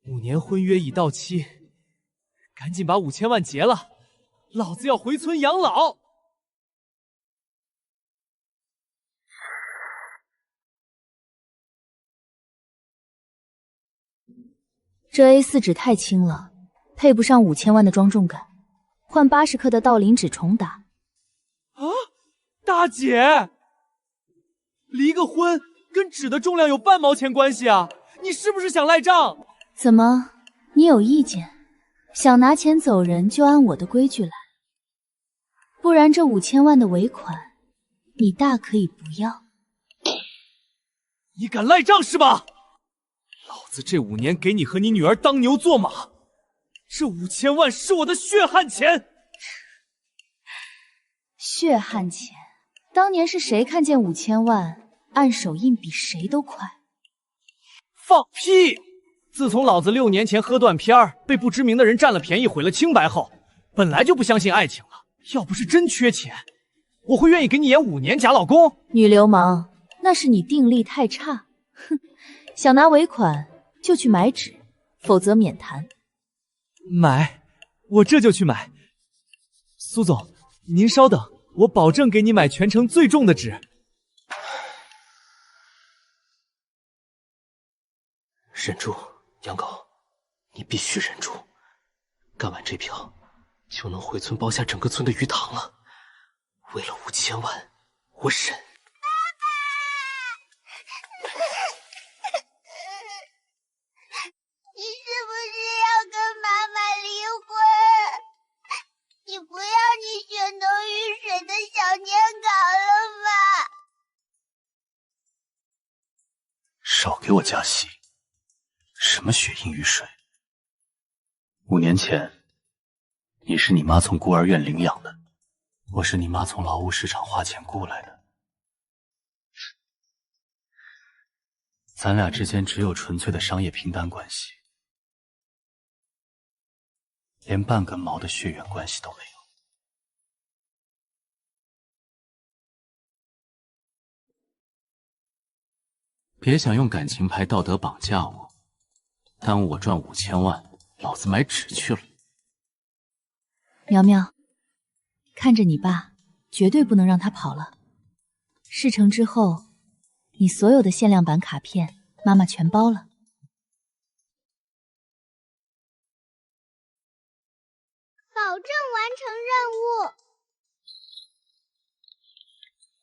5年婚约已到期，赶紧把5000万结了，老子要回村养老。这 A4 纸太轻了，配不上5000万的庄重感，换80克的道林纸重打。啊，大姐，离个婚跟纸的重量有半毛钱关系啊？你是不是想赖账？怎么，你有意见？想拿钱走人就按我的规矩来，不然这5000万的尾款，你大可以不要。你敢赖账是吧？老子这5年给你和你女儿当牛做马，这5000万是我的血汗钱。血汗钱，当年是谁看见5000万，按手印比谁都快？放屁！自从老子6年前喝断片儿，被不知名的人占了便宜，毁了清白后，本来就不相信爱情了。要不是真缺钱，我会愿意给你演5年假老公。女流氓，那是你定力太差。哼，想拿尾款就去买纸，否则免谈。买，我这就去买。苏总，您稍等，我保证给你买全城最重的纸。忍住，杨狗，你必须忍住。干完这票，就能回村包下整个村的鱼塘了。为了5000万，我忍。你是不是要跟妈妈离婚？你不要你血浓于水的小年稿了吗？少给我加戏！什么血印于水？5年前，你是你妈从孤儿院领养的，我是你妈从劳务市场花钱雇来的。咱俩之间只有纯粹的商业平单关系，连半根毛的血缘关系都没有。别想用感情牌道德绑架我，耽误我赚5000万，老子买纸去了。苗苗，看着你爸，绝对不能让他跑了。事成之后，你所有的限量版卡片，妈妈全包了。保证完成任务。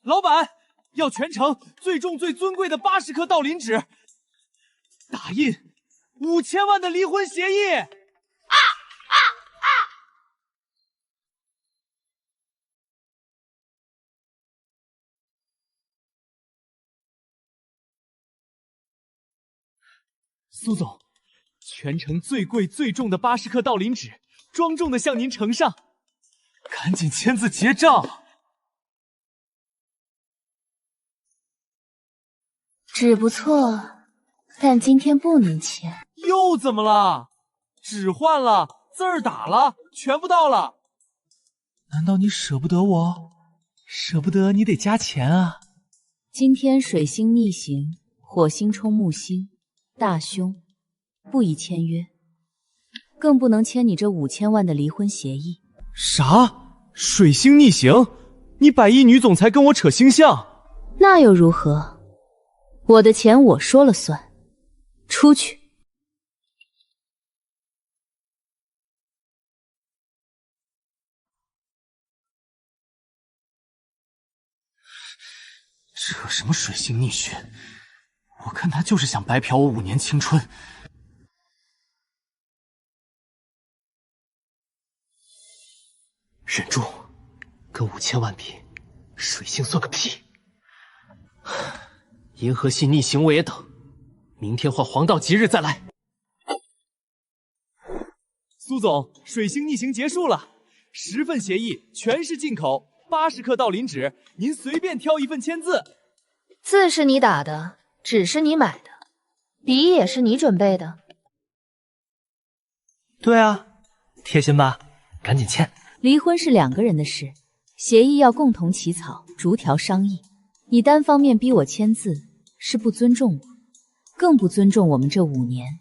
老板，要全城最重最尊贵的80克道林纸，打印5000万的离婚协议。苏总，全城最贵最重的80克道林纸，庄重的向您呈上，赶紧签字结账。纸不错，但今天不能签。又怎么了？纸换了，字儿打了，全部到了。难道你舍不得我？舍不得你得加钱啊。今天水星逆行，火星冲木星，大凶，不宜签约，更不能签你这5000万的离婚协议。啥？水星逆行？你100亿女总裁跟我扯星象？那又如何？我的钱我说了算。出去。扯什么水星逆行？我看他就是想白嫖我5年青春。忍住，跟5000万比，水星算个屁。银河系逆行我也等，明天换黄道吉日再来。苏总，水星逆行结束了，10份协议全是进口，80克道林纸，您随便挑一份签字。字是你打的，纸是你买的，笔也是你准备的。对啊，贴心吧？赶紧签。离婚是2个人的事，协议要共同起草，逐条商议。你单方面逼我签字，是不尊重我，更不尊重我们这5年。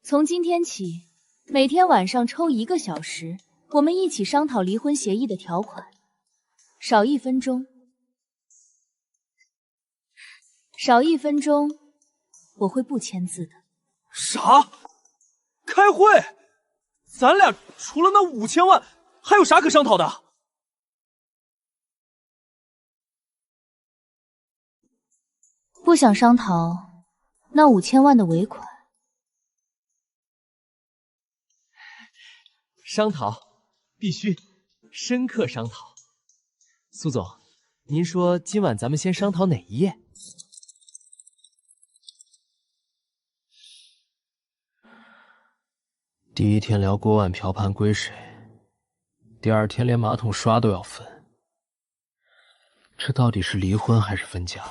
从今天起，每天晚上抽1个小时，我们一起商讨离婚协议的条款。少1分钟，我会不签字的。啥？开会？咱俩除了那5000万，还有啥可商讨的？不想商讨那5000万的尾款。商讨，必须，深刻商讨。苏总，您说今晚咱们先商讨哪一页？第一天聊锅碗瓢盆归谁，第2天连马桶刷都要分，这到底是离婚还是分家？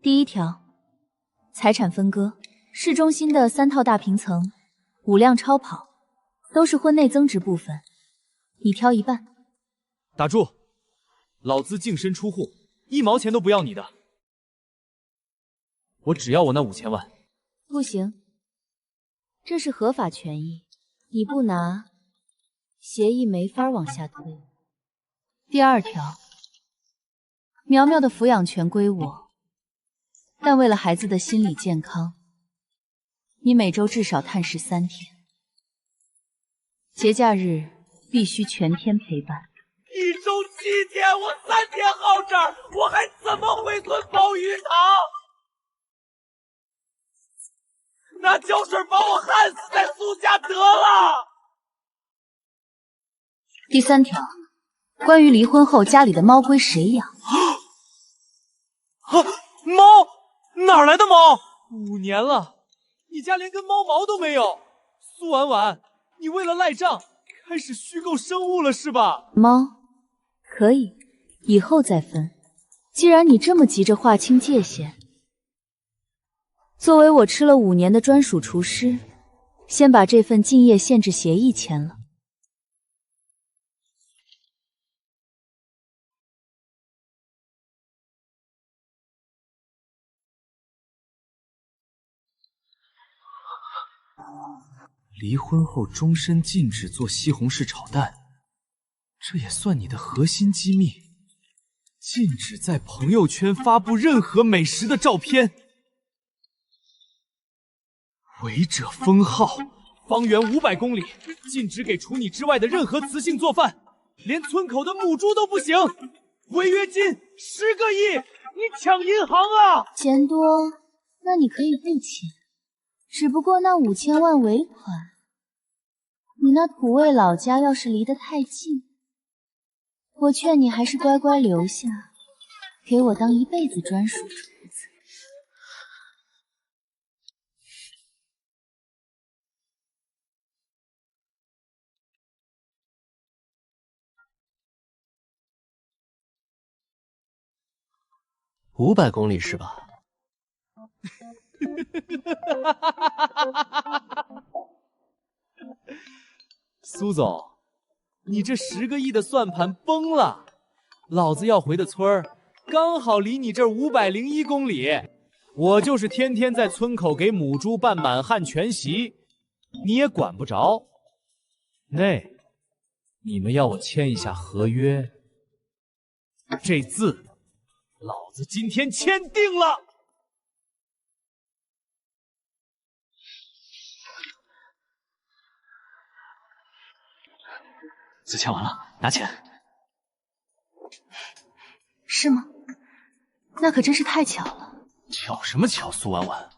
第1条，财产分割。市中心的3套大平层，5辆超跑，都是婚内增值部分，你挑一半。打住！老子净身出户，1毛钱都不要你的，我只要我那5000万。不行，这是合法权益，你不拿，协议没法往下推。第2条，苗苗的抚养权归我，但为了孩子的心理健康，你每周至少探视3天，节假日必须全天陪伴。1周7天，我3天好这儿，我还怎么回村煲鱼汤？拿胶水把我焊死在苏家得了。第3条，关于离婚后家里的猫归谁养？猫？哪来的猫？5年了，你家连根猫毛都没有。苏婉婉，你为了赖账开始虚构生物了是吧？猫可以，以后再分。既然你这么急着划清界限，作为我吃了5年的专属厨师，先把这份竞业限制协议签了。离婚后终身禁止做西红柿炒蛋，这也算你的核心机密。禁止在朋友圈发布任何美食的照片。违者封号，方圆500公里禁止给除你之外的任何雌性做饭，连村口的母猪都不行。违约金10个亿，你抢银行啊！钱多，那你可以不签。只不过那5000万尾款，你那土味老家要是离得太近，我劝你还是乖乖留下，给我当一辈子专属厨子。500公里是吧？苏总，你这10个亿的算盘崩了，老子要回的村儿刚好离你这儿501公里，我就是天天在村口给母猪办满汉全席，你也管不着。那，你们要我签一下合约，这字，老子今天签定了。字签完了，拿钱。是吗？那可真是太巧了。巧什么巧，苏婉婉，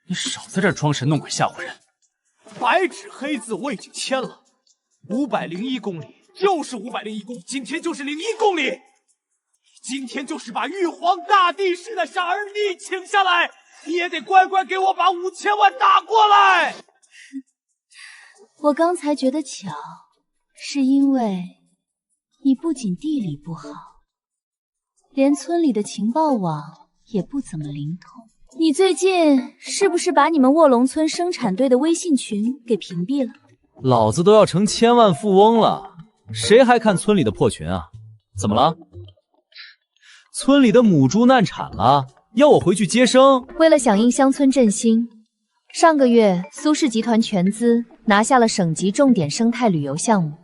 你少在这儿装神弄鬼吓唬人。白纸黑字我已经签了，501公里就是501公里，今天就是01公里。今天就是把玉皇大帝似的傻儿逆请下来，你也得乖乖给我把5000万打过来。我刚才觉得巧，是因为你不仅地理不好，连村里的情报网也不怎么灵通。你最近是不是把你们卧龙村生产队的微信群给屏蔽了？老子都要成千万富翁了，谁还看村里的破群啊？怎么了？村里的母猪难产了，要我回去接生。为了响应乡村振兴，上个月苏氏集团全资拿下了省级重点生态旅游项目，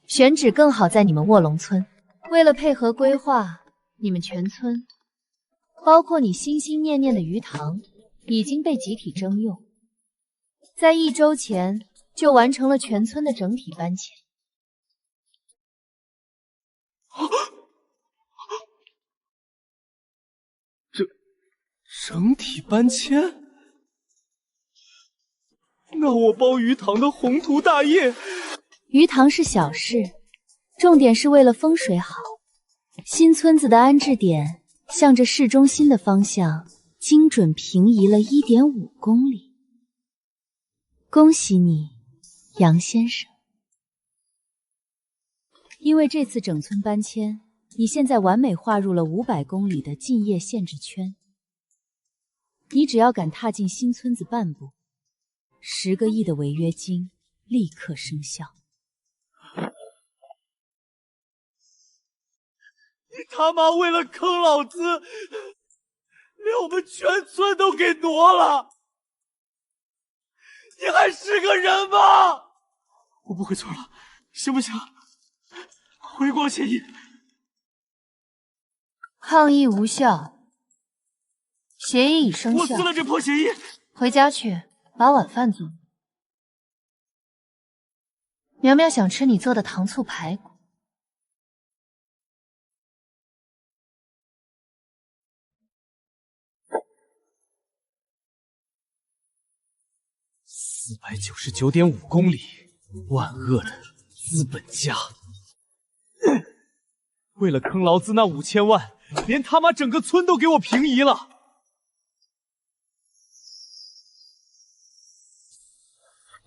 选址更好在你们卧龙村。为了配合规划，你们全村，包括你心心念念的鱼塘，已经被集体征用，在1周前就完成了全村的整体搬迁。整体搬迁？那我包鱼塘的宏图大业……鱼塘是小事，重点是为了风水好。新村子的安置点向着市中心的方向精准平移了1.5公里。恭喜你，杨先生。因为这次整村搬迁，你现在完美划入了500公里的禁业限制圈。你只要敢踏进新村子半步，10个亿的违约金立刻生效。你他妈为了坑老子，连我们全村都给挪了！你还是个人吗？我不会错了，行不行？回光协议。抗议无效，协议已生效。我撕了这破协议。回家去，把晚饭做。苗苗想吃你做的糖醋排骨。499.5公里，万恶的资本家！为了坑劳资那5000万，连他妈整个村都给我平移了。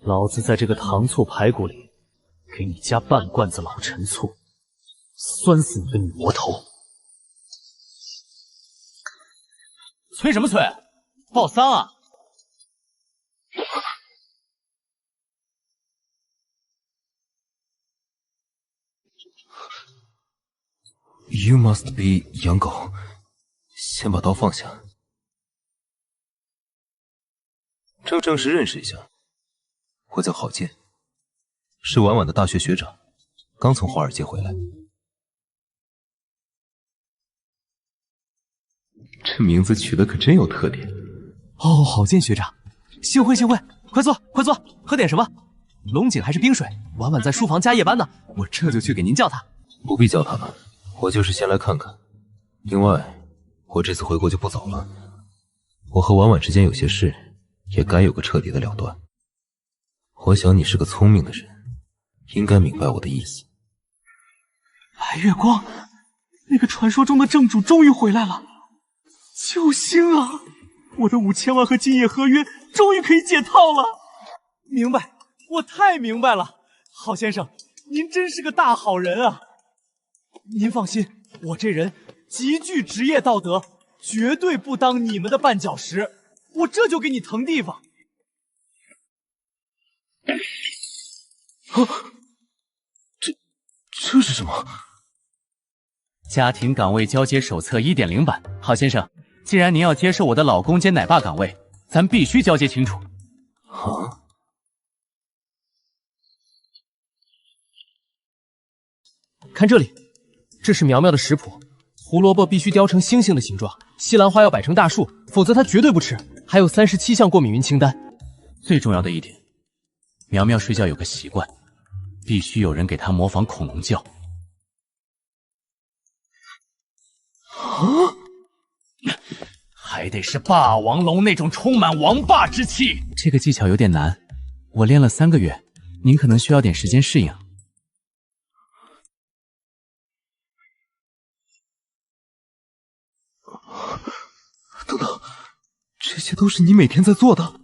老子在这个糖醋排骨里给你加半罐子老陈醋，酸死你个女魔头！催什么催？报丧啊！You must be 养狗，先把刀放下，正式认识一下。我叫郝建，是婉婉的大学学长，刚从华尔街回来。这名字取得可真有特点。哦，郝建学长，幸会幸会，快坐快坐，喝点什么？龙井还是冰水？婉婉在书房加夜班呢，我这就去给您叫她。不必叫她了，我就是先来看看。另外，我这次回国就不早了，我和婉婉之间有些事，也该有个彻底的了断。我想你是个聪明的人，应该明白我的意思。白月光，那个传说中的正主终于回来了！救星啊！我的5000万和金业合约终于可以解套了！明白，我太明白了，郝先生，您真是个大好人啊！您放心，我这人极具职业道德，绝对不当你们的绊脚石。我这就给你腾地方。这是什么？家庭岗位交接手册 1.0 版。郝先生，既然您要接受我的老公兼奶爸岗位，咱必须交接清楚。啊！看这里，这是苗苗的食谱，胡萝卜必须雕成星星的形状，西兰花要摆成大树，否则她绝对不吃。还有37项过敏云清单。最重要的一点，苗苗睡觉有个习惯，必须有人给她模仿恐龙叫。还得是霸王龙那种充满王霸之气。这个技巧有点难，我练了3个月，您可能需要点时间适应。等等，这些都是你每天在做的。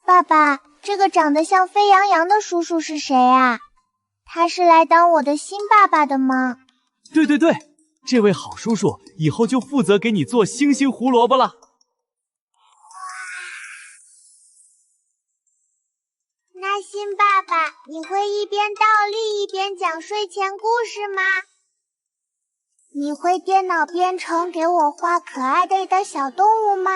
爸爸，这个长得像沸羊羊的叔叔是谁啊？他是来当我的新爸爸的吗？对对对，这位好叔叔以后就负责给你做星星胡萝卜了。那新爸爸，你会一边倒立一边讲睡前故事吗？你会电脑编程给我画可爱的小动物吗？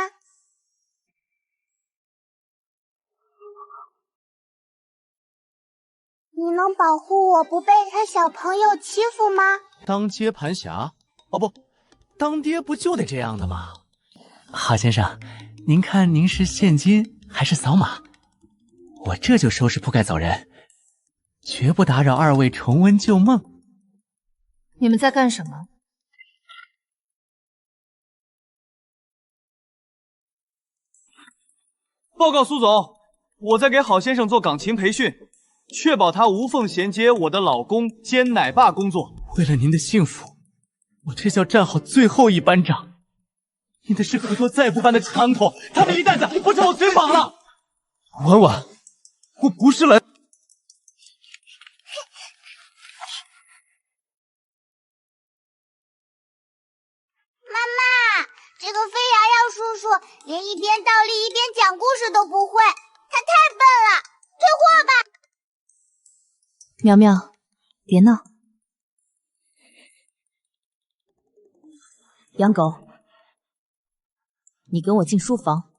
你能保护我不被他小朋友欺负吗？当接盘侠？哦不，当爹不就得这样的吗？郝先生，您看您是现金还是扫码？我这就收拾铺盖走人，绝不打扰二位重温旧梦。你们在干什么？报告苏总，我在给郝先生做钢琴培训，确保他无缝衔接我的老公兼奶爸工作。为了您的幸福，我这叫站好最后一班岗。你的是合作再不般的长头，他们一蛋子不成我随访了。婉婉，我不是来。妈妈，这个飞扬扬叔叔连一边倒立一边讲故事都不会，他太笨了，退货吧。苗苗，别闹。养狗，你跟我进书房。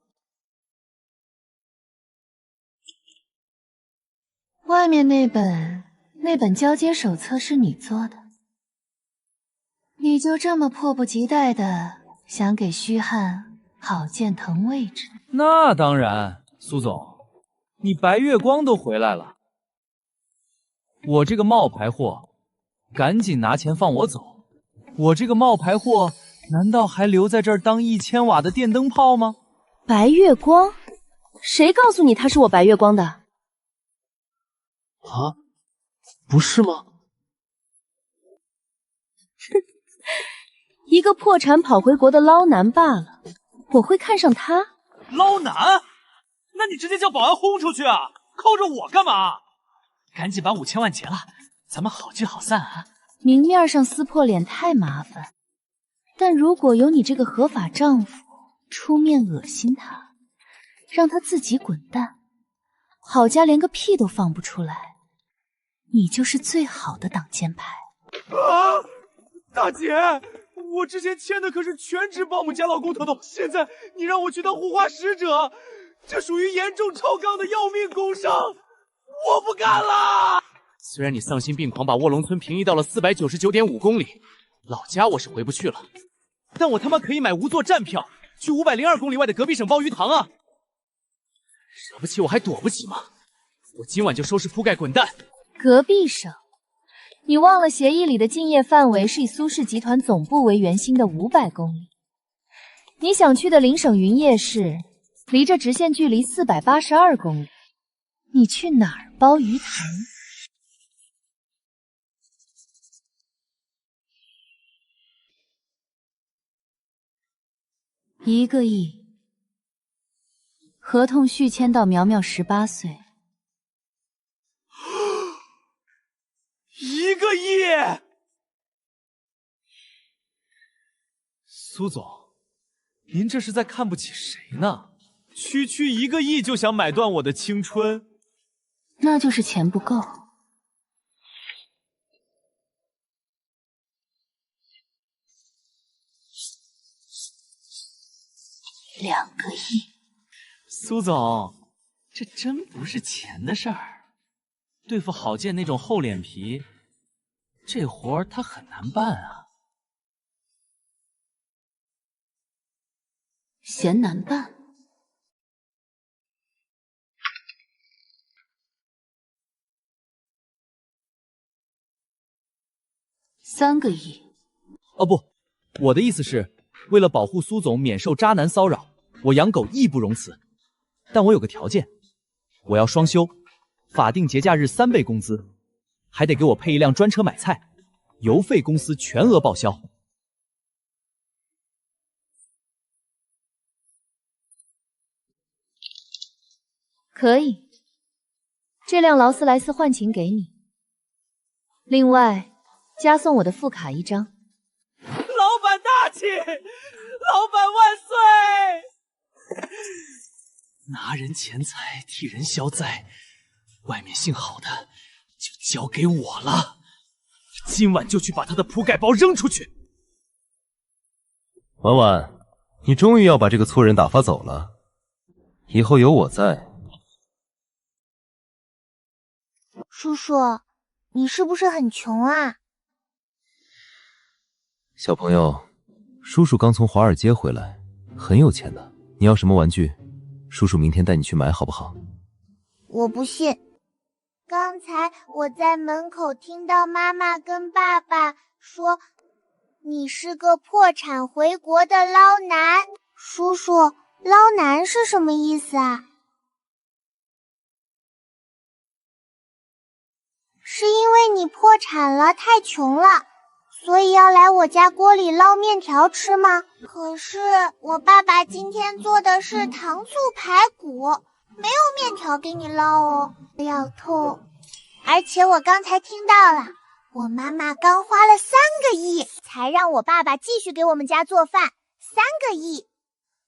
外面那本交接手册是你做的，你就这么迫不及待的想给虚汉郝建腾位置？那当然，苏总，你白月光都回来了，我这个冒牌货，赶紧拿钱放我走。我这个冒牌货，难道还留在这儿当1000瓦的电灯泡吗？白月光？谁告诉你他是我白月光的？啊，不是吗？一个破产跑回国的捞男罢了，我会看上他？捞男？那你直接叫保安轰出去啊！扣着我干嘛？赶紧把5000万结了，咱们好聚好散啊！明面上撕破脸太麻烦，但如果有你这个合法丈夫出面恶心他，让他自己滚蛋，郝家连个屁都放不出来，你就是最好的挡箭牌。啊，大姐，我之前签的可是全职保姆加老公合同，现在你让我去当护花使者，这属于严重超纲的要命工伤，我不干了！虽然你丧心病狂把卧龙村平移到了499.5公里，老家我是回不去了，但我他妈可以买无座站票去502公里外的隔壁省鲍鱼塘啊！惹不起我还躲不起吗？我今晚就收拾铺盖滚蛋！隔壁省？你忘了协议里的竞业范围是以苏氏集团总部为圆心的500公里。你想去的邻省云烨市，离这直线距离482公里。你去哪儿包鱼塘？1个亿，合同续签到苗苗18岁。1个亿！苏总，您这是在看不起谁呢？区1个亿就想买断我的青春？那就是钱不够。2个亿。苏总，这真不是钱的事儿。对付郝建那种厚脸皮，这活儿他很难办啊。嫌难办？3个亿。哦不，我的意思是，为了保护苏总免受渣男骚扰，我养狗义不容辞。但我有个条件，我要双休，法定节假日3倍工资，还得给我配一辆专车买菜，油费公司全额报销。可以，这辆劳斯莱斯幻晴给你，另外加送我的副卡1张。老板大气，老板万岁！拿人钱财替人消灾，外面姓郝的就交给我了。今晚就去把他的铺盖包扔出去，婉婉，你终于要把这个粗人打发走了，以后有我在。叔叔，你是不是很穷啊？小朋友，叔叔刚从华尔街回来，很有钱的。你要什么玩具？叔叔明天带你去买好不好？我不信。刚才我在门口听到妈妈跟爸爸说，你是个破产回国的捞男。叔叔，捞男是什么意思啊？是因为你破产了，太穷了，所以要来我家锅里捞面条吃吗？可是我爸爸今天做的是糖醋排骨，没有面条给你捞哦，要吐。而且我刚才听到了，我妈妈刚花了3个亿才让我爸爸继续给我们家做饭，3个亿。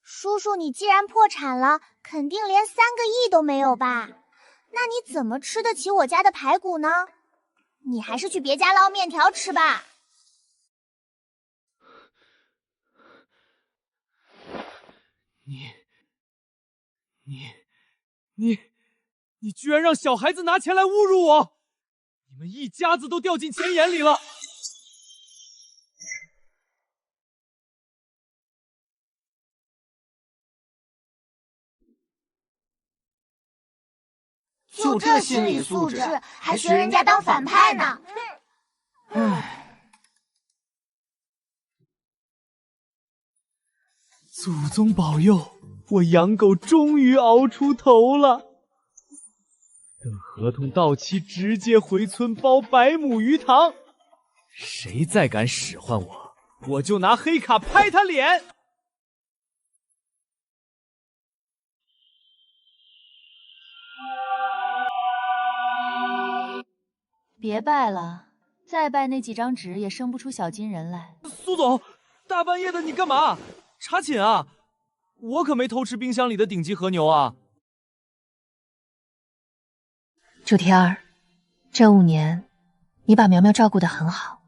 叔叔，你既然破产了，肯定连3个亿都没有吧？那你怎么吃得起我家的排骨呢？你还是去别家捞面条吃吧。你居然让小孩子拿钱来侮辱我！你们一家子都掉进钱眼里了！就这心理素质，还学人家当反派呢。祖宗保佑，我养狗终于熬出头了。等合同到期，直接回村包100亩鱼塘。谁再敢使唤我，我就拿黑卡拍他脸。别拜了，再拜那几张纸也生不出小金人来。苏总，大半夜的你干嘛？查寝啊！我可没偷吃冰箱里的顶级和牛啊！祝天儿，这5年你把苗苗照顾得很好。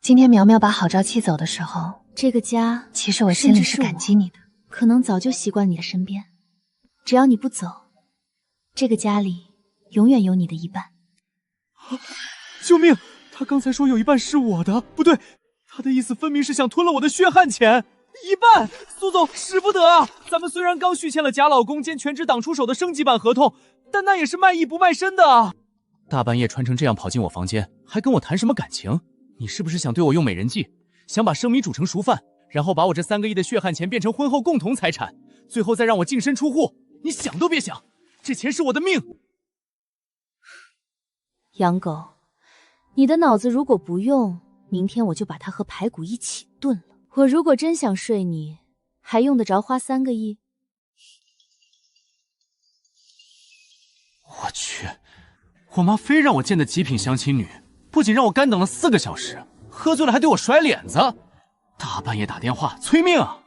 今天苗苗把郝兆期走的时候，这个家其实我心里是感激你的，可能早就习惯你的身边。只要你不走，这个家里永远有你的一半。救命！他刚才说有一半是我的，不对，他的意思分明是想吞了我的血汗钱。一半，苏总使不得啊！咱们虽然刚续签了假老公兼全职党出手的升级版合同，但那也是卖艺不卖身的啊！大半夜穿成这样跑进我房间，还跟我谈什么感情？你是不是想对我用美人计，想把生米煮成熟饭，然后把我这3个亿的血汗钱变成婚后共同财产，最后再让我净身出户？你想都别想，这钱是我的命！养狗，你的脑子如果不用，明天我就把它和排骨一起炖了。我如果真想睡你，还用得着花3个亿？我去，我妈非让我见的极品相亲女，不仅让我干等了4个小时，喝醉了还对我甩脸子，大半夜打电话催命啊！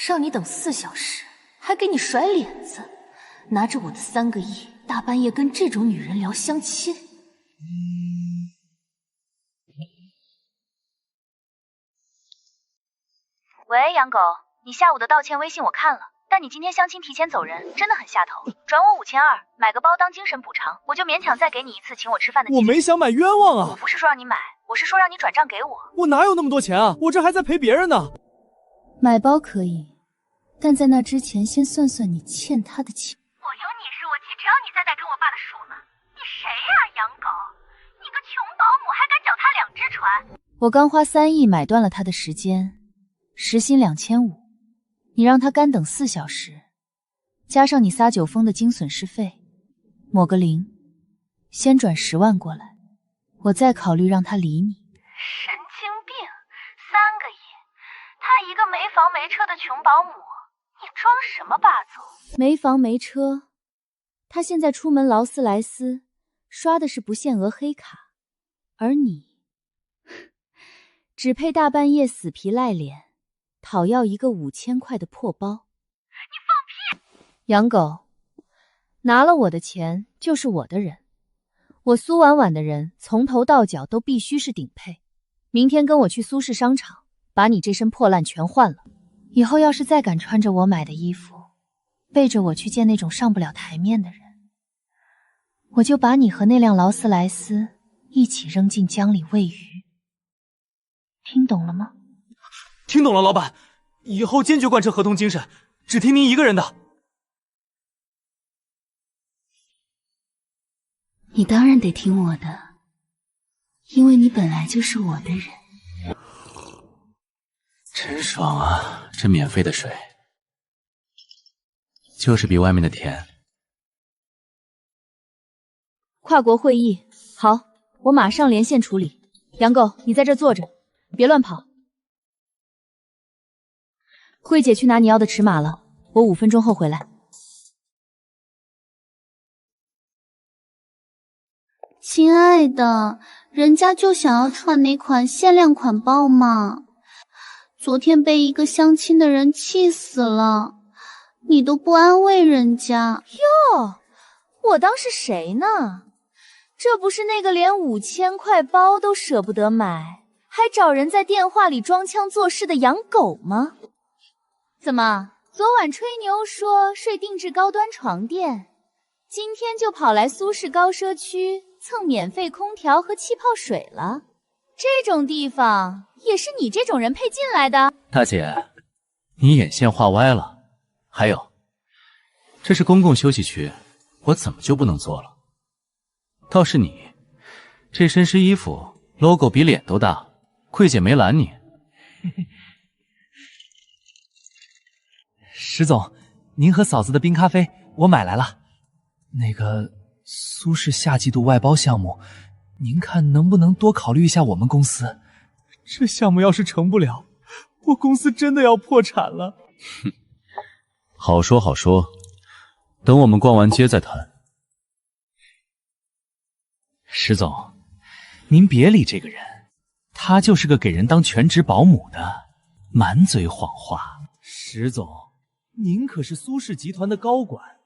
让你等4小时，还给你甩脸子，拿着我的3个亿，大半夜跟这种女人聊相亲。喂，养狗，你下午的道歉微信我看了，但你今天相亲提前走人，真的很下头。转我5200，买个包当精神补偿，我就勉强再给你一次请我吃饭的机会。我没想买冤枉啊！我不是说让你买，我是说让你转账给我。我哪有那么多钱啊？我这还在陪别人呢。买包可以，但在那之前先算算你欠他的钱。我有你是我气，只要你再跟我爸的数呢。你谁呀，养狗？你个穷保姆还敢脚踏2只船？我刚花3亿买断了他的时间。时薪2500，你让他干等4小时，加上你撒酒疯的精损失费，抹个零，先转10万过来，我再考虑让他理你。神经病，3个亿，他一个没房没车的穷保姆，你装什么霸总？没房没车，他现在出门劳斯莱斯，刷的是不限额黑卡，而你只配大半夜死皮赖脸讨要一个5000块的破包。你放屁！养狗，拿了我的钱就是我的人，我苏婉婉的人从头到脚都必须是顶配，明天跟我去苏氏商场，把你这身破烂全换了。以后要是再敢穿着我买的衣服，背着我去见那种上不了台面的人，我就把你和那辆劳斯莱斯一起扔进江里喂鱼。听懂了吗？听懂了，老板，以后坚决贯彻合同精神，只听您一个人的。你当然得听我的，因为你本来就是我的人。真爽啊，这免费的水就是比外面的甜。跨国会议，好，我马上连线处理。杨狗，你在这坐着，别乱跑。慧姐去拿你要的尺码了，我5分钟后回来。亲爱的，人家就想要穿那款限量款包嘛。昨天被一个相亲的人气死了，你都不安慰人家。哟，我当是谁呢？这不是那个连5000块包都舍不得买，还找人在电话里装腔作势的养狗吗？怎么，昨晚吹牛说睡定制高端床垫，今天就跑来苏氏高奢区蹭免费空调和气泡水了？这种地方也是你这种人配进来的？大姐，你眼线画歪了。还有，这是公共休息区，我怎么就不能做了？倒是你，这身湿衣服 logo 比脸都大，桂姐没拦你。石总，您和嫂子的冰咖啡我买来了。那个苏氏夏季度外包项目，您看能不能多考虑一下我们公司？这项目要是成不了，我公司真的要破产了。哼，好说好说，等我们逛完街再谈。石总，您别理这个人，他就是个给人当全职保姆的，满嘴谎话。石总，您可是苏氏集团的高管，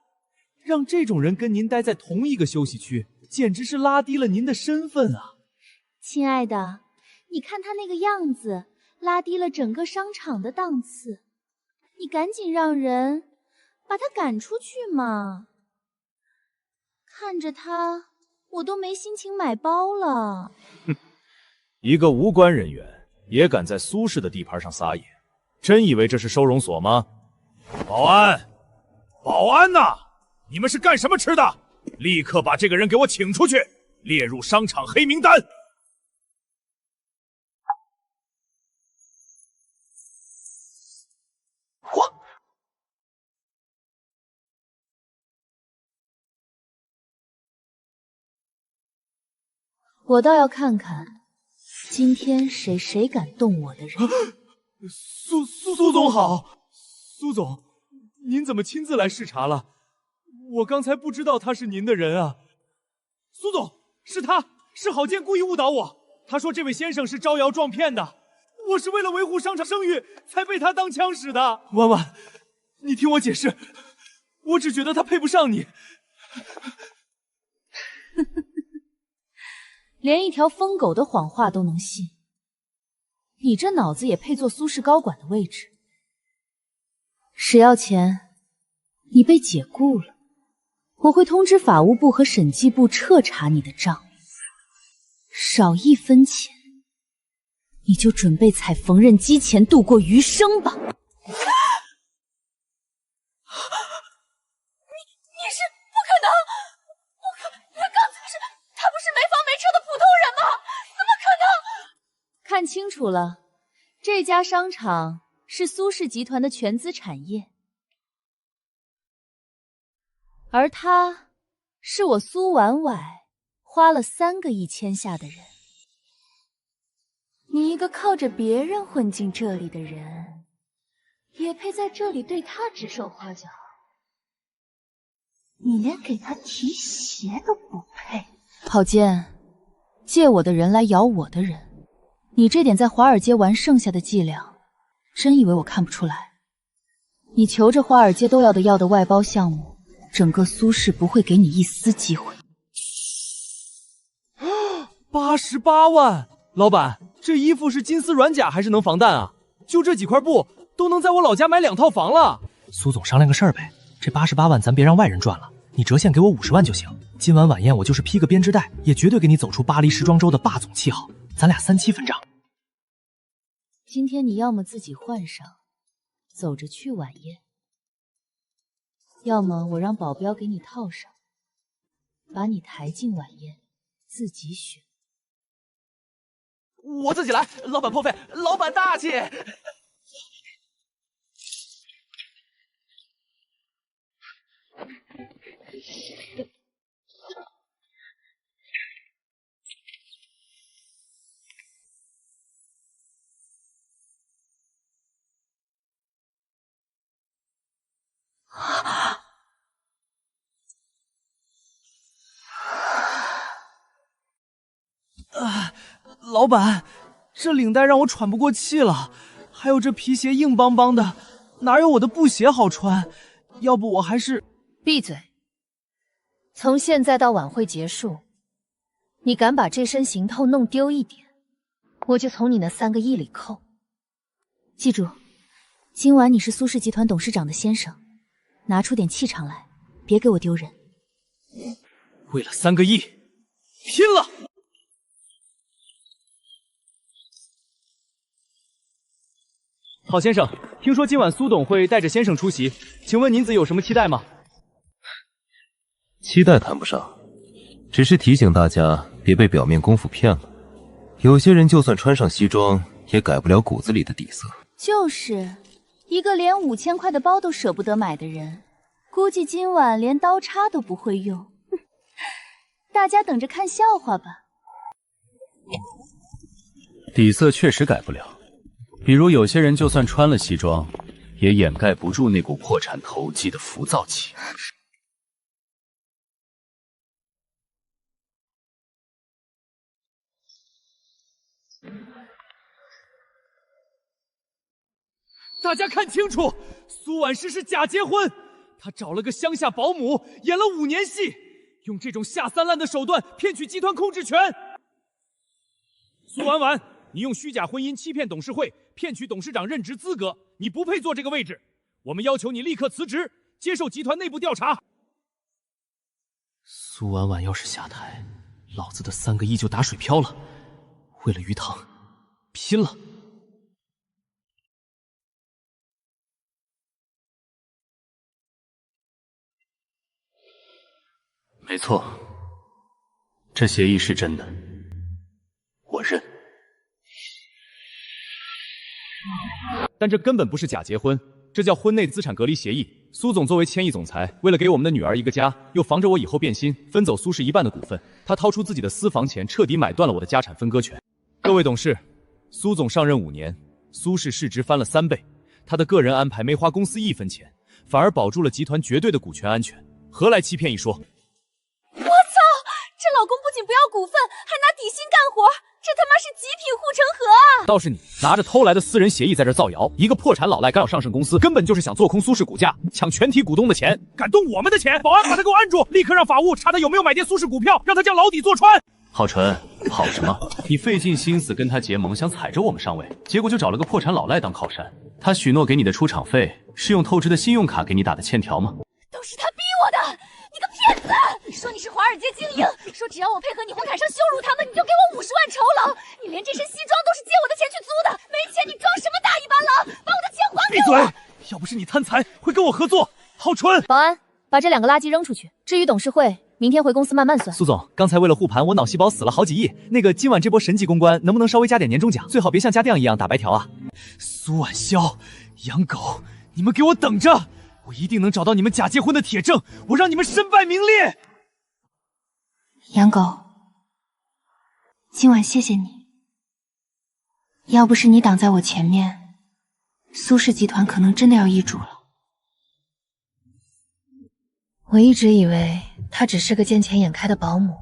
让这种人跟您待在同一个休息区，简直是拉低了您的身份啊！亲爱的，你看他那个样子，拉低了整个商场的档次。你赶紧让人把他赶出去嘛！看着他，我都没心情买包了。哼，一个无关人员也敢在苏氏的地盘上撒野，真以为这是收容所吗？保安，保安呐！你们是干什么吃的？立刻把这个人给我请出去，列入商场黑名单。我倒要看看，今天谁敢动我的人。苏总好，苏总，您怎么亲自来视察了？我刚才不知道他是您的人啊。苏总，是他，是郝建故意误导我。他说这位先生是招摇撞骗的，我是为了维护商场声誉才被他当枪使的。婉婉，你听我解释，我只觉得他配不上你。连一条疯狗的谎话都能信，你这脑子也配做苏氏高管的位置？史耀前，你被解雇了，我会通知法务部和审计部彻查你的账，少1分钱，你就准备踩缝纫机钱度过余生吧。你是不可能！他刚才是，他不是没房没车的普通人吗？怎么可能？看清楚了，这家商场是苏氏集团的全资产业，而他是我苏婉婉花了3个亿签下的人。你一个靠着别人混进这里的人，也配在这里对他指手画脚？你连给他提鞋都不配。郝建，借我的人来咬我的人，你这点在华尔街玩剩下的伎俩，真以为我看不出来？你求着华尔街都要的外包项目，整个苏氏不会给你一丝机会。88万，老板，这衣服是金丝软甲还是能防弹啊？就这几块布，都能在我老家买2套房了。苏总商量个事儿呗，这88万咱别让外人赚了，你折现给我50万就行。今晚晚宴我就是披个编织袋，也绝对给你走出巴黎时装周的霸总气号。咱俩37分账。今天你要么自己换上，走着去晚宴，要么我让保镖给你套上，把你抬进晚宴，自己选。我自己来，老板破费，老板大气。老板，这领带让我喘不过气了，还有这皮鞋硬邦邦的，哪有我的布鞋好穿？要不我还是……闭嘴！从现在到晚会结束，你敢把这身行头弄丢一点，我就从你那3个亿里扣。记住，今晚你是苏氏集团董事长的先生，拿出点气场来，别给我丢人。为了3个亿，拼了！郝先生，听说今晚苏董会带着先生出席，请问您子有什么期待吗？期待谈不上，只是提醒大家别被表面功夫骗了。有些人就算穿上西装，也改不了骨子里的底色。就是一个连5000块的包都舍不得买的人，估计今晚连刀叉都不会用。大家等着看笑话吧。底色确实改不了。比如有些人就算穿了西装，也掩盖不住那股破产投机的浮躁气。大家看清楚，苏婉诗是假结婚，她找了个乡下保姆，演了5年戏，用这种下三滥的手段骗取集团控制权。苏婉婉，你用虚假婚姻欺骗董事会，骗取董事长任职资格，你不配坐这个位置。我们要求你立刻辞职，接受集团内部调查。苏婉婉要是下台，老子的3个亿就打水漂了。为了鱼塘，拼了！没错，这协议是真的，我认。但这根本不是假结婚，这叫婚内资产隔离协议。苏总作为千亿总裁，为了给我们的女儿一个家，又防着我以后变心，分走苏氏1半的股份，他掏出自己的私房钱，彻底买断了我的家产分割权。各位董事，苏总上任5年，苏氏市值翻了3倍，他的个人安排没花公司1分钱，反而保住了集团绝对的股权安全，何来欺骗一说？这老公不仅不要股份，还拿底薪干活，这他妈是极品护城河啊！倒是你拿着偷来的私人协议在这造谣，一个破产老赖干扰上市公司，根本就是想做空苏氏股价，抢全体股东的钱，敢动我们的钱！保安把他给我按住，立刻让法务查他有没有买跌苏氏股票，让他将牢底坐穿。郝纯，跑什么？你费尽心思跟他结盟，想踩着我们上位，结果就找了个破产老赖当靠山。他许诺给你的出场费，是用透支的信用卡给你打的欠条吗？都是他逼我的！你个骗子！你说你是华尔街精英，说只要我配合你红毯上羞辱他们，你就给我50万酬劳。你连这身西装都是借我的钱去租的，没钱你装什么大尾巴狼？把我的钱还给我！闭嘴！要不是你贪财，会跟我合作。郝纯，保安，把这2个垃圾扔出去。至于董事会，明天回公司慢慢算。苏总，刚才为了护盘，我脑细胞死了好几亿。那个今晚这波神级公关，能不能稍微加点年终奖？最好别像家电一样打白条啊！苏婉潇，养狗，你们给我等着！我一定能找到你们假结婚的铁证，我让你们身败名裂！养狗，今晚谢谢你。要不是你挡在我前面，苏氏集团可能真的要易主了。我一直以为她只是个见钱眼开的保姆，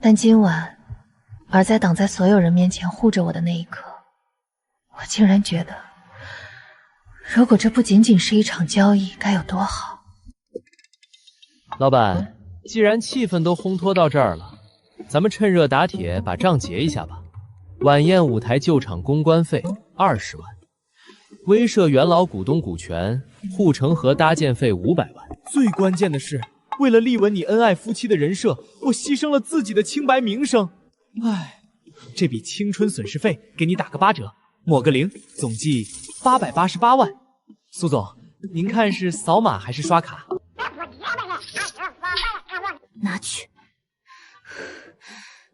但今晚而在挡在所有人面前护着我的那一刻，我竟然觉得，如果这不仅仅是一场交易，该有多好。老板，既然气氛都烘托到这儿了，咱们趁热打铁把账结一下吧。晚宴舞台救场公关费20万，威慑元老股东股权，护城河搭建费500万。最关键的是，为了立稳你恩爱夫妻的人设，我牺牲了自己的清白名声。唉，这笔青春损失费给你打个8折，抹个零，总计888万。苏总，您看是扫码还是刷卡？拿去。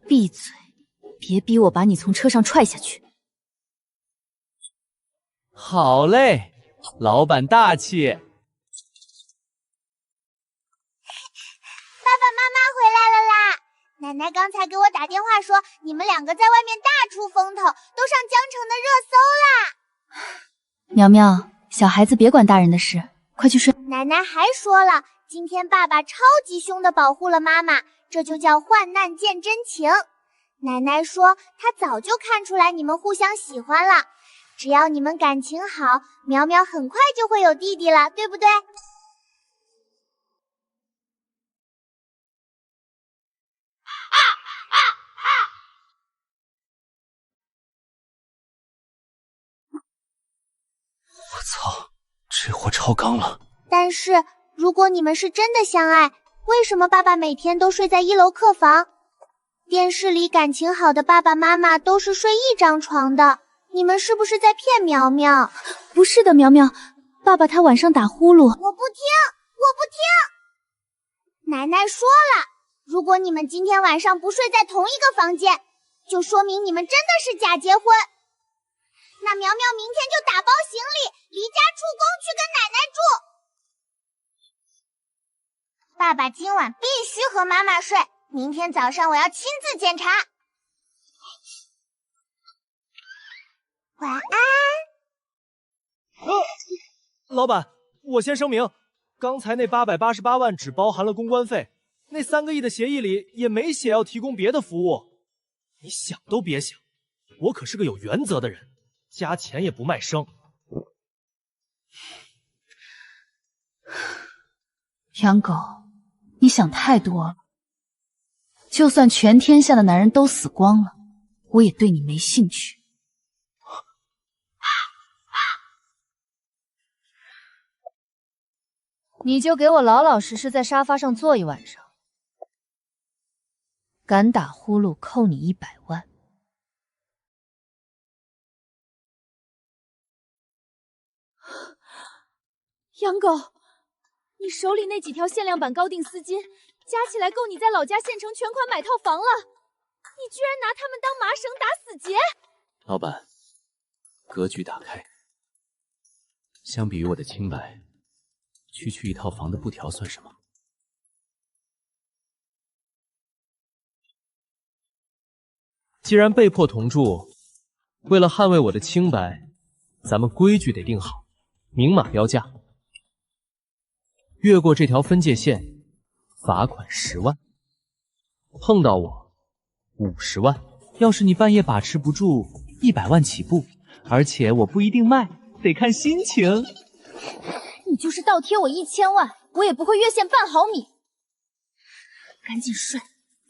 闭嘴，别逼我把你从车上踹下去。好嘞，老板大气。爸爸妈妈回来了啦！奶奶刚才给我打电话说，你们两个在外面大出风头，都上江城的热搜啦。苗苗，小孩子别管大人的事，快去睡。奶奶还说了，今天爸爸超级凶的保护了妈妈，这就叫患难见真情。奶奶说，她早就看出来你们互相喜欢了，只要你们感情好，苗苗很快就会有弟弟了，对不对？我操，这货超纲了。但是如果你们是真的相爱，为什么爸爸每天都睡在1楼客房？电视里感情好的爸爸妈妈都是睡一张床的，你们是不是在骗苗苗？不是的，苗苗，爸爸他晚上打呼噜。我不听，我不听！奶奶说了，如果你们今天晚上不睡在同一个房间，就说明你们真的是假结婚。那苗苗明天就打包行李，离家出宫去跟奶奶住。爸爸今晚必须和妈妈睡，明天早上我要亲自检查。晚安。老板，我先声明，刚才那888万只包含了公关费，那3个亿的协议里也没写要提供别的服务。你想都别想，我可是个有原则的人，加钱也不卖声。养狗，你想太多了。就算全天下的男人都死光了，我也对你没兴趣。你就给我老老实实在沙发上坐一晚上，敢打呼噜扣你100万。养狗，你手里那几条限量版高定丝巾，加起来够你在老家县城全款买套房了。你居然拿它们当麻绳打死结！老板，格局打开。相比于我的清白，区区一套房的布条算什么？既然被迫同住，为了捍卫我的清白，咱们规矩得定好，明码标价。越过这条分界线，罚款10万；碰到我，50万。要是你半夜把持不住，100万起步。而且我不一定卖，得看心情。你就是倒贴我1000万，我也不会越线半毫米。赶紧睡，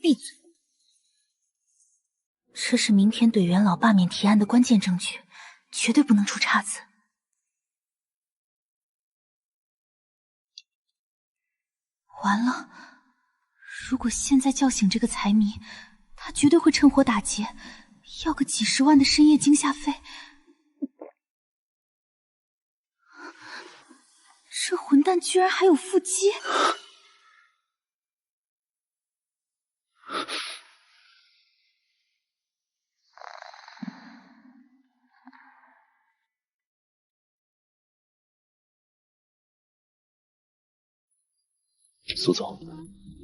闭嘴！这是明天怼元老罢免提案的关键证据，绝对不能出岔子。完了，如果现在叫醒这个财迷，他绝对会趁火打劫，要个几10万的深夜惊吓费。这混蛋居然还有腹肌！苏总，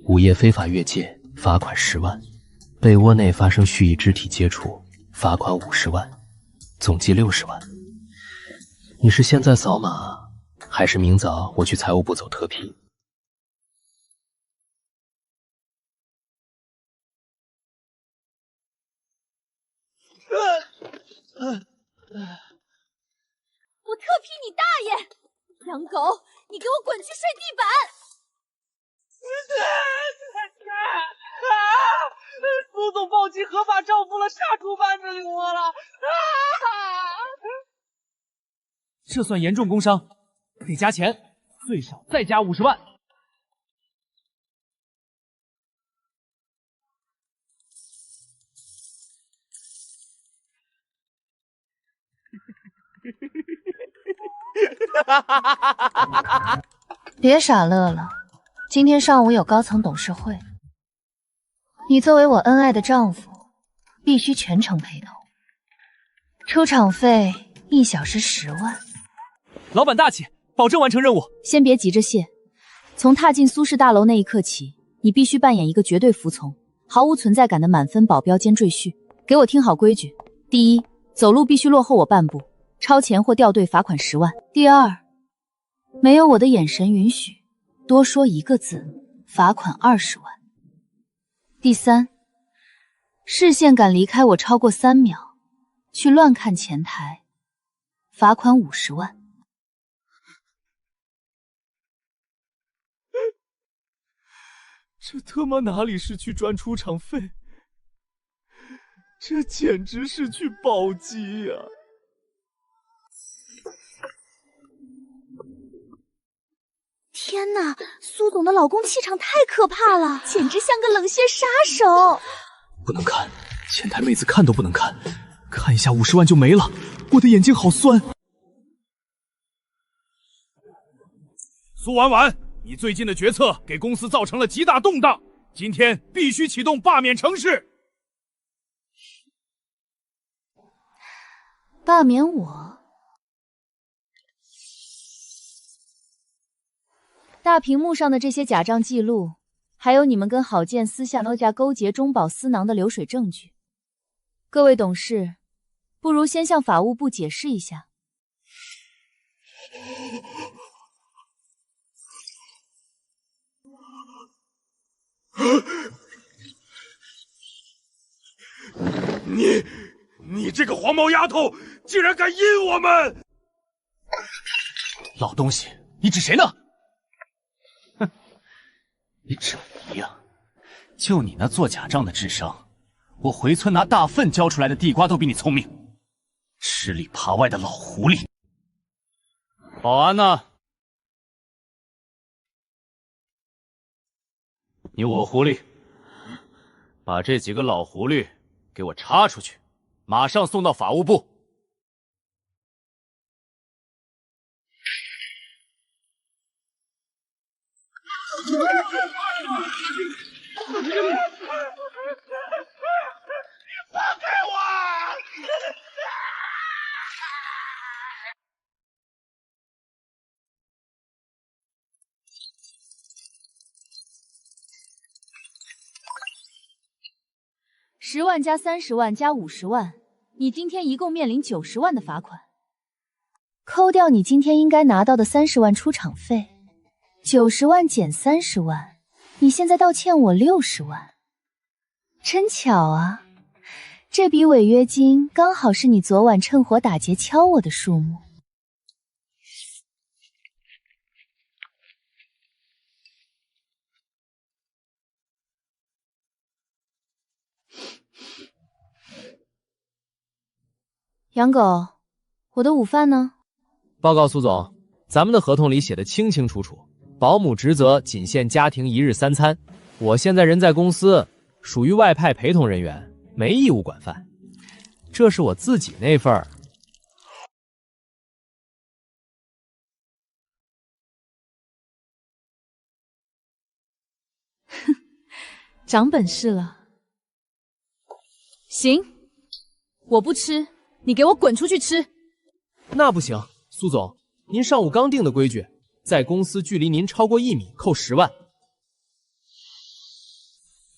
午夜非法越界，罚款10万；被窝内发生蓄意肢体接触，罚款50万，总计60万。你是现在扫码，还是明早我去财务部走特批？我特批你大爷！养狗，你给我滚去睡地板！苏总暴击合法丈夫了，杀猪般的我了！这算严重工伤，得加钱，最少再加50万。别傻乐了，今天上午有高层董事会，你作为我恩爱的丈夫，必须全程陪同。出场费1小时10万。老板大气，保证完成任务。先别急着谢，从踏进苏氏大楼那一刻起，你必须扮演一个绝对服从、毫无存在感的满分保镖兼赘婿。给我听好规矩：第一，走路必须落后我半步，超前或掉队罚款10万。第二，没有我的眼神允许，多说1个字，罚款20万。第三，视线敢离开我超过3秒，去乱看前台，罚款50万。这他妈哪里是去赚出场费，这简直是去暴击呀！天哪，苏总的老公气场太可怕了，简直像个冷血杀手。不能看，前台妹子看都不能看，看一下50万就没了，我的眼睛好酸。苏婉婉，你最近的决策给公司造成了极大动荡，今天必须启动罢免程序。罢免我？大屏幕上的这些假账记录，还有你们跟郝建私下多家勾结中饱私囊的流水证据，各位董事，不如先向法务部解释一下。你这个黄毛丫头，竟然敢阴我们！老东西，你指谁呢？哼，你指你呀？就你那做假账的智商，我回村拿大粪浇出来的地瓜都比你聪明。吃里扒外的老狐狸！保安呢？你我狐狸，把这几个老狐狸给我插出去，马上送到法务部。放开我！10万加30万加50万，你今天一共面临90万的罚款。扣掉你今天应该拿到的30万出场费，90万减30万，你现在倒欠我60万。真巧啊，这笔违约金刚好是你昨晚趁火打劫敲我的数目。养狗，我的午饭呢？报告苏总，咱们的合同里写的清清楚楚，保姆职责仅限家庭1日3餐。我现在人在公司，属于外派陪同人员，没义务管饭。这是我自己那份儿。哼，长本事了。行，我不吃，你给我滚出去吃。那不行，苏总，您上午刚定的规矩，在公司距离您超过1米扣10万。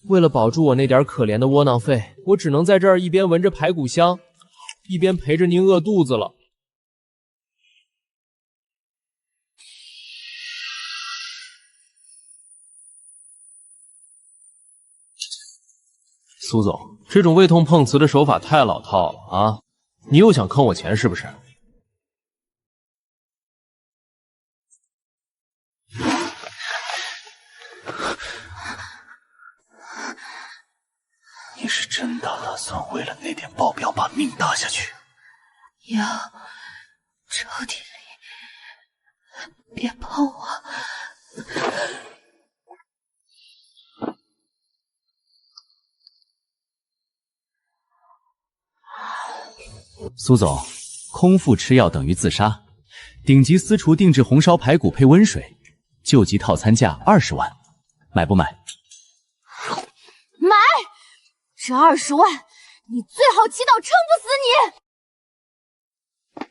为了保住我那点可怜的窝囊费，我只能在这儿一边闻着排骨香，一边陪着您饿肚子了。苏总，这种胃痛碰瓷的手法太老套了啊！你又想坑我钱是不是？真打算为了那点报表把命搭下去？有，抽屉里，别碰我！苏总，空腹吃药等于自杀。顶级私厨定制红烧排骨配温水，救急套餐价20万，买不买？买！这20万，你最好祈祷撑不死你！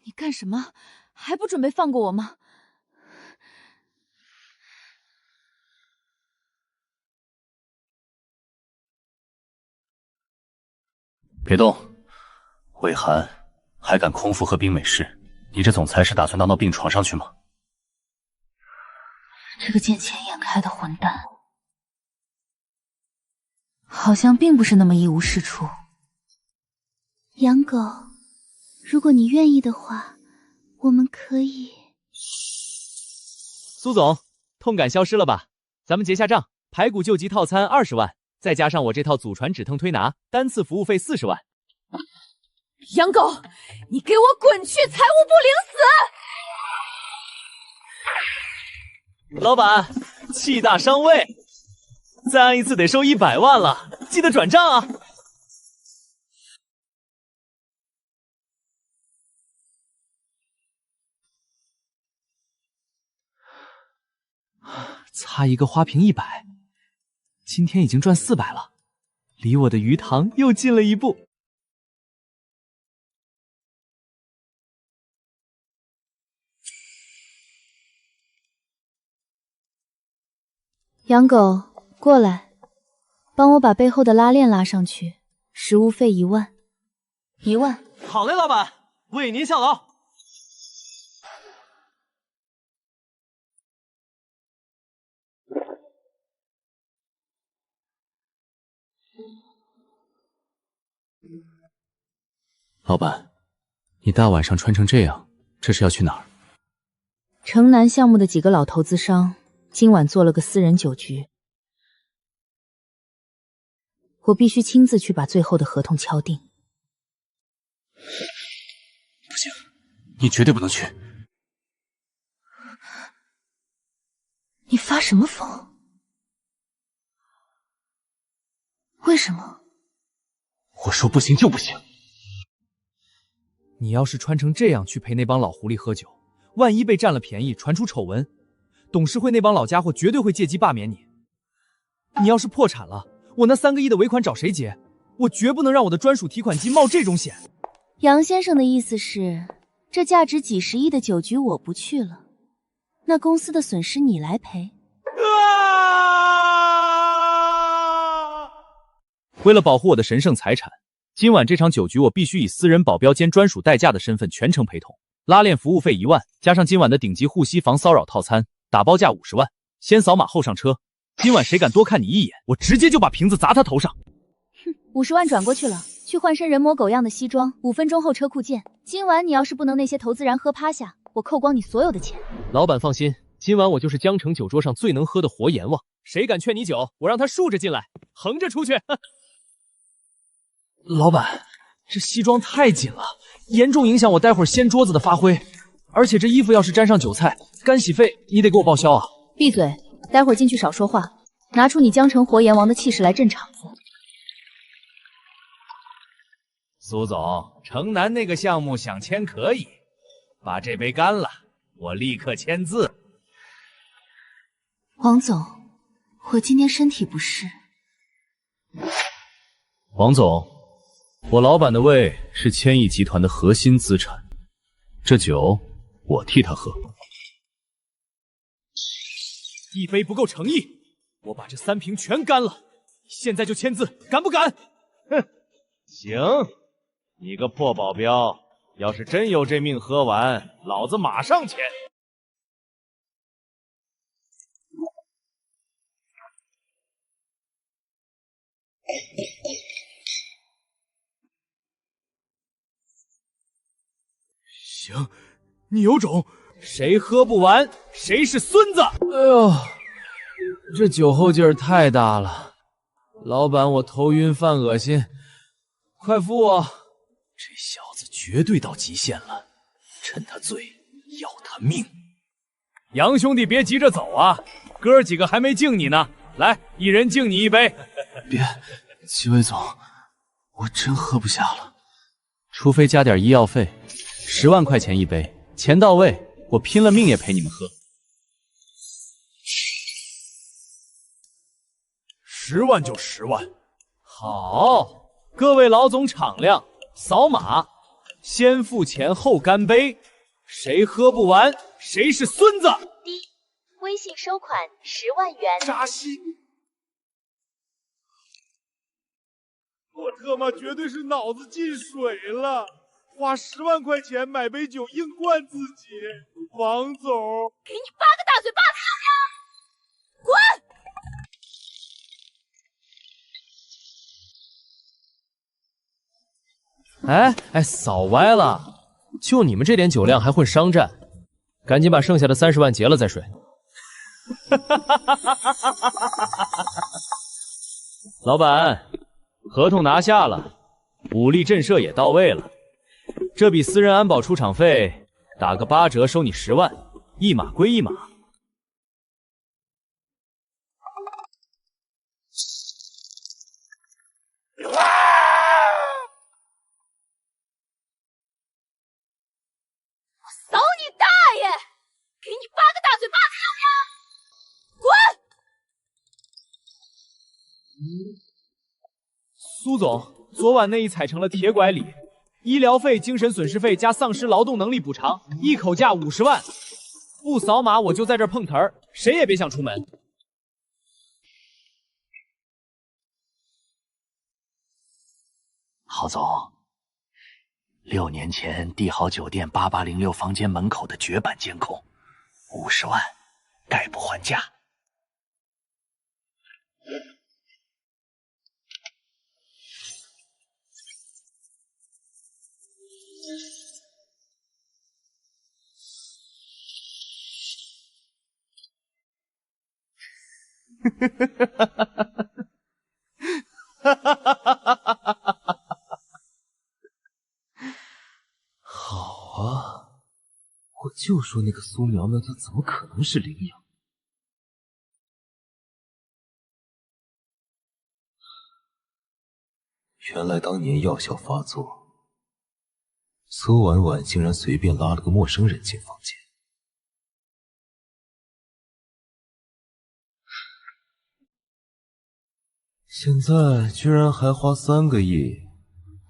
你干什么？还不准备放过我吗？别动！魏寒，还敢空腹喝冰美式？你这总裁是打算当到病床上去吗？这个见钱眼开的混蛋，好像并不是那么一无是处。养狗，如果你愿意的话，我们可以。苏总，痛感消失了吧？咱们结下账，排骨救急套餐20万，再加上我这套祖传止疼推拿，单次服务费40万。养狗，你给我滚去！财务部领死！老板，气大伤胃，再按一次得收100万了，记得转账啊！擦一个花瓶100，今天已经赚400了，离我的鱼塘又近了一步。养狗，过来，帮我把背后的拉链拉上去，食物费1万。1万。好嘞，老板，为您效劳。老板，你大晚上穿成这样，这是要去哪儿？城南项目的几个老投资商今晚做了个私人酒局，我必须亲自去把最后的合同敲定。不行，你绝对不能去！你发什么疯？为什么？我说不行就不行。你要是穿成这样去陪那帮老狐狸喝酒，万一被占了便宜，传出丑闻，董事会那帮老家伙绝对会借机罢免你。你要是破产了，我那3个亿的尾款找谁结？我绝不能让我的专属提款机冒这种险。杨先生的意思是，这价值几十亿的酒局我不去了，那公司的损失你来赔？为了保护我的神圣财产，今晚这场酒局我必须以私人保镖兼专属代驾的身份全程陪同。拉链服务费1万，加上今晚的顶级护膝防骚扰套餐，打包价50万。先扫码后上车。今晚谁敢多看你一眼，我直接就把瓶子砸他头上。哼，50万转过去了，去换身人模狗样的西装，5分钟后车库见。今晚你要是不能那些投资人喝趴下，我扣光你所有的钱。老板放心，今晚我就是江城酒桌上最能喝的活阎王，谁敢劝你酒，我让他竖着进来，横着出去。老板，这西装太紧了，严重影响我待会儿掀桌子的发挥。而且这衣服要是沾上韭菜，干洗费你得给我报销啊！闭嘴，待会儿进去少说话，拿出你江城活阎王的气势来镇场子。苏总，城南那个项目想签可以，把这杯干了，我立刻签字。王总，我今天身体不适。王总，我老板的胃是千亿集团的核心资产，这酒我替他喝。一杯不够诚意，我把这3瓶全干了，现在就签字，敢不敢？哼，行，你个破保镖，要是真有这命喝完，老子马上签。行，你有种，谁喝不完，谁是孙子！哎呦，这酒后劲儿太大了，老板，我头晕犯恶心，快扶我！这小子绝对到极限了，趁他醉，要他命！杨兄弟，别急着走啊，哥几个还没敬你呢。来，一人敬你一杯。别，几位总，我真喝不下了。除非加点医药费，10万块钱一杯，钱到位，我拼了命也陪你们喝。10万就10万。好，各位老总敞亮，扫码，先付钱后干杯，谁喝不完，谁是孙子。微信收款10万元。扎西，我特么绝对是脑子进水了，花10万块钱买杯酒硬灌自己。王总，给你8个大嘴巴子，滚！哎，扫歪了！就你们这点酒量还混商战？赶紧把剩下的30万结了再睡。老板，合同拿下了，武力震慑也到位了，这笔私人安保出场费打个8折，收你10万，一码归一码。扫你大爷！给你8个大嘴巴子，滚！苏总，昨晚那一踩成了铁拐李，医疗费、精神损失费加丧失劳动能力补偿，一口价50万。不扫码我就在这儿碰瓷儿，谁也别想出门。郝总，6年前帝豪酒店8806房间门口的绝版监控，50万，概不还价。好啊，我就说那个苏苗苗她怎么可能是领养？原来当年药效发作，苏婉婉竟然随便拉了个陌生人进房间。现在居然还花3个亿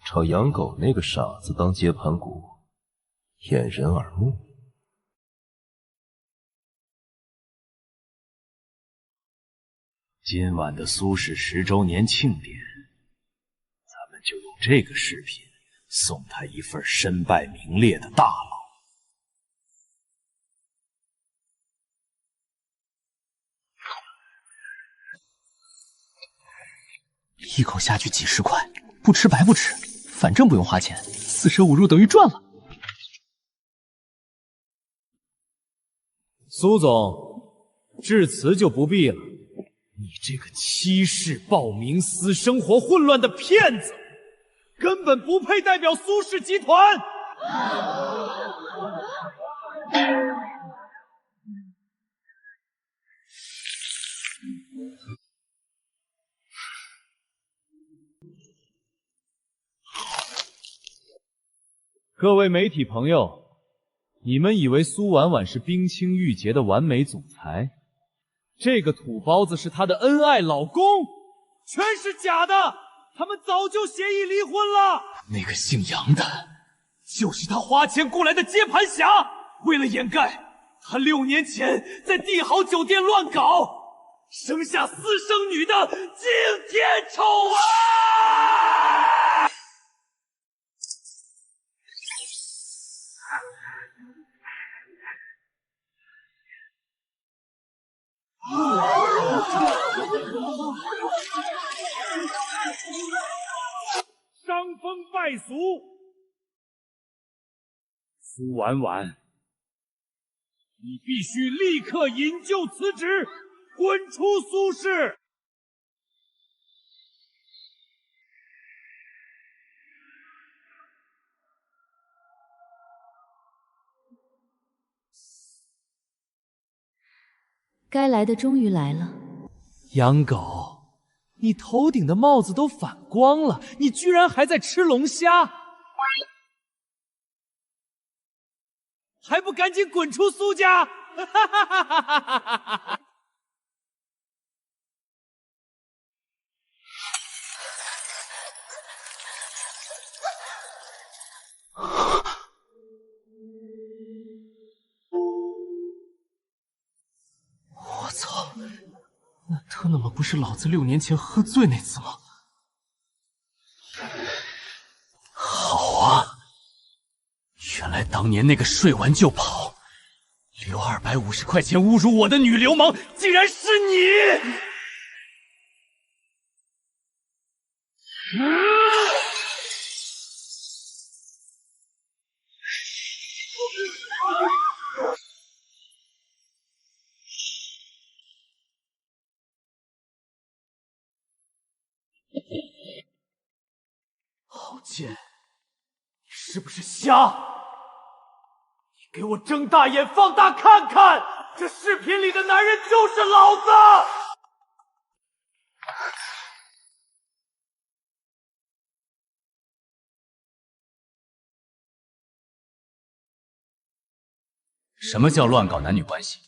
找养狗那个傻子当接盘股，掩人耳目。今晚的苏氏10周年庆典，咱们就用这个视频送他一份身败名裂的大劳。一口下去几10块，不吃白不吃，反正不用花钱，4舍5入等于赚了。苏总，致辞就不必了。你这个欺世暴民、私生活混乱的骗子，根本不配代表苏氏集团。各位媒体朋友，你们以为苏婉婉是冰清玉洁的完美总裁？这个土包子是她的恩爱老公，全是假的，他们早就协议离婚了。那个姓杨的，就是他花钱雇来的接盘侠，为了掩盖他6年前在帝豪酒店乱搞，生下私生女的惊天丑闻。伤风败俗，苏婉婉，你必须立刻引咎辞职，滚出苏氏！该来的终于来了。养狗，你头顶的帽子都反光了，你居然还在吃龙虾，还不赶紧滚出苏家！我操！那特那么不是老子6年前喝醉那次吗？好啊！原来当年那个睡完就跑，留250块钱侮辱我的女流氓，竟然是你！郝建，你是不是瞎？你给我睁大眼放大看看，这视频里的男人就是老子！什么叫乱搞男女关系？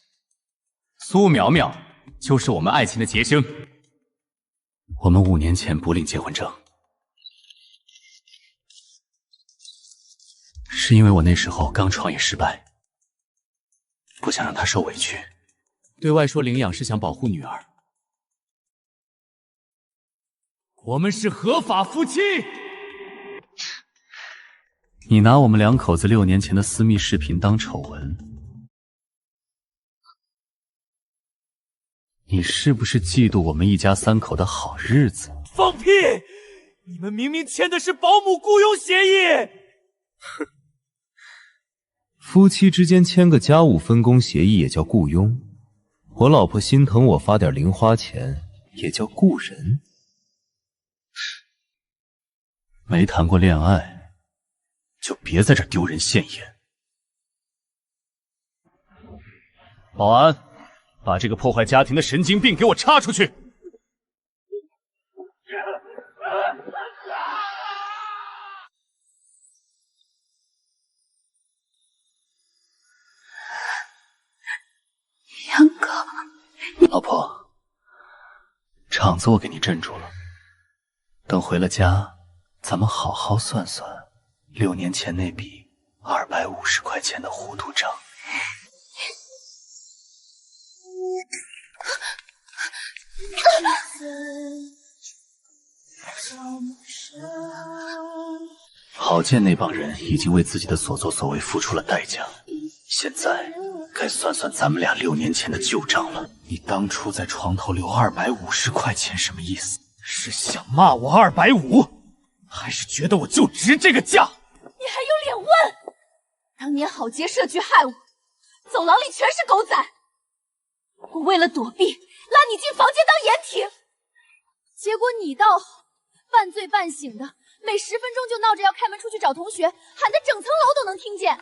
苏苗苗就是我们爱情的结晶。我们5年前不领结婚证，是因为我那时候刚创业失败，不想让她受委屈。对外说领养是想保护女儿，我们是合法夫妻。你拿我们2口子6年前的私密视频当丑闻，你是不是嫉妒我们一家3口的好日子？放屁！你们明明签的是保姆雇佣协议。哼，夫妻之间签个家务分工协议也叫雇佣，我老婆心疼我发点零花钱也叫雇人。没谈过恋爱，就别在这丢人现眼。保安，把这个破坏家庭的神经病给我插出去！杨哥，老婆，场子我给你镇住了，等回了家，咱们好好算算6年前那笔250块钱的糊涂账。郝建那帮人已经为自己的所作所为付出了代价，现在该算算咱们俩6年前的旧账了。你当初在床头留250块钱什么意思？是想骂我250，还是觉得我就值这个价？你还有脸问？当年郝杰设局害我，走廊里全是狗仔，我为了躲避，拉你进房间当掩体，结果你倒好，半醉半醒的，每10分钟就闹着要开门出去找同学，喊得整层楼都能听见。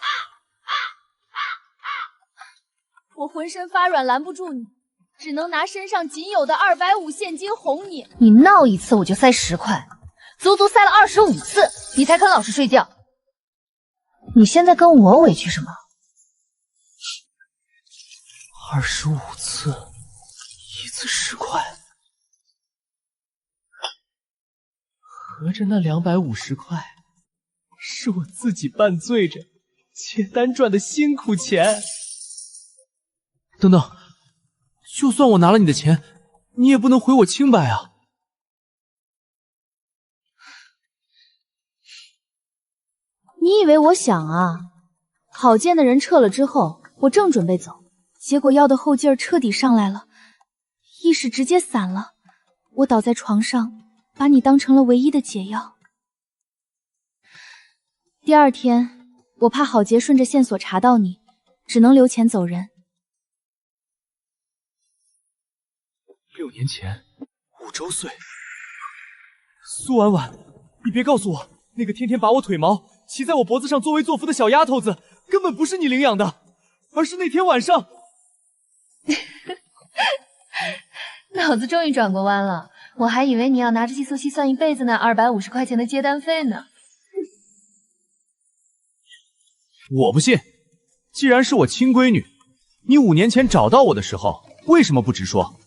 我浑身发软，拦不住你，只能拿身上仅有的250现金哄你。你闹一次我就塞10块，足足塞了25次，你才肯老实睡觉。你现在跟我委屈什么？25次，一次10块，合着那250块是我自己半醉着接单赚的辛苦钱。等等，就算我拿了你的钱，你也不能毁我清白啊！你以为我想啊？郝建的人撤了之后，我正准备走，结果药的后劲儿彻底上来了，意识直接散了。我倒在床上，把你当成了唯一的解药。第2天，我怕郝杰顺着线索查到你，只能留钱走人。6年前，5周岁。苏婉婉，你别告诉我，那个天天拔我腿毛、骑在我脖子上作威作福的小丫头子，根本不是你领养的，而是那天晚上……脑子终于转过弯了，我还以为你要拿着计算器算一辈子那250块钱的接单费呢。我不信，既然是我亲闺女，你5年前找到我的时候为什么不直说？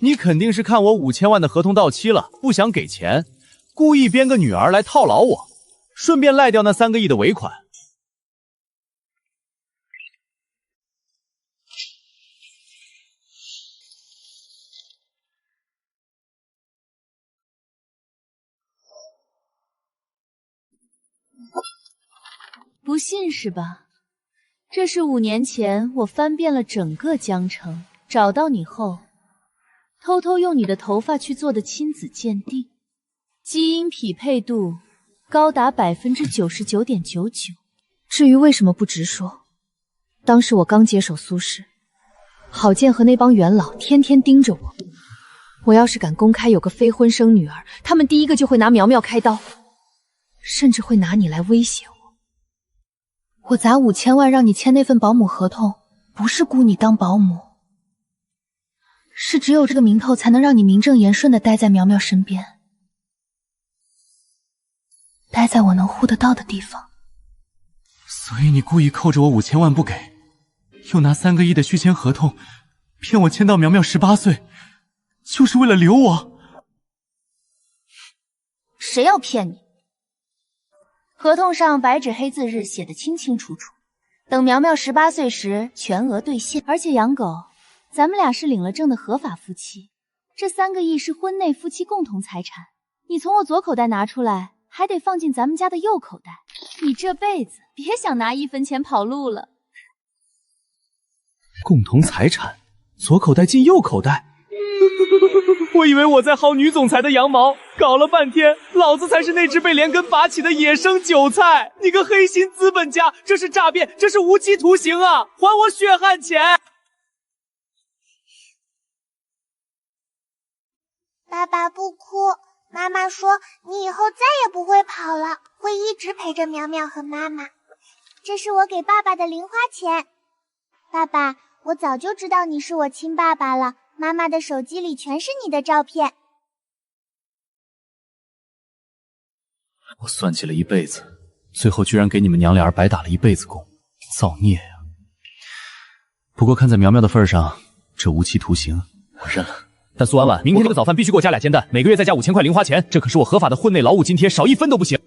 你肯定是看我5000万的合同到期了，不想给钱，故意编个女儿来套牢我，顺便赖掉那3个亿的尾款。不信是吧？这是5年前我翻遍了整个江城，找到你后，偷偷用你的头发去做的亲子鉴定，基因匹配度高达99.99%。至于为什么不直说，当时我刚接手苏氏，郝建和那帮元老天天盯着我，我要是敢公开有个非婚生女儿，他们第一个就会拿苗苗开刀，甚至会拿你来威胁我。我砸5000万让你签那份保姆合同，不是雇你当保姆，是只有这个名头才能让你名正言顺的待在苗苗身边，待在我能护得到的地方。所以你故意扣着我5000万不给，又拿3个亿的续签合同骗我签到苗苗18岁，就是为了留我。谁要骗你？合同上白纸黑字日写的清清楚楚，等苗苗18岁时全额兑现。而且养狗，咱们俩是领了证的合法夫妻，这3个亿是婚内夫妻共同财产，你从我左口袋拿出来，还得放进咱们家的右口袋，你这辈子别想拿1分钱跑路了。共同财产，左口袋进右口袋。我以为我在薅女总裁的羊毛，搞了半天，老子才是那只被连根拔起的野生韭菜！你个黑心资本家，这是诈骗，这是无期徒刑啊！还我血汗钱！爸爸不哭，妈妈说你以后再也不会跑了，会一直陪着苗苗和妈妈。这是我给爸爸的零花钱。爸爸，我早就知道你是我亲爸爸了。妈妈的手机里全是你的照片。我算计了一辈子，最后居然给你们娘俩白打了一辈子工，造孽呀！不过看在苗苗的份上，这无期徒刑我认了。但苏婉婉，明天这个早饭必须给我加2煎蛋，每个月再加5000块零花钱，这可是我合法的婚内劳务津贴，少1分都不行。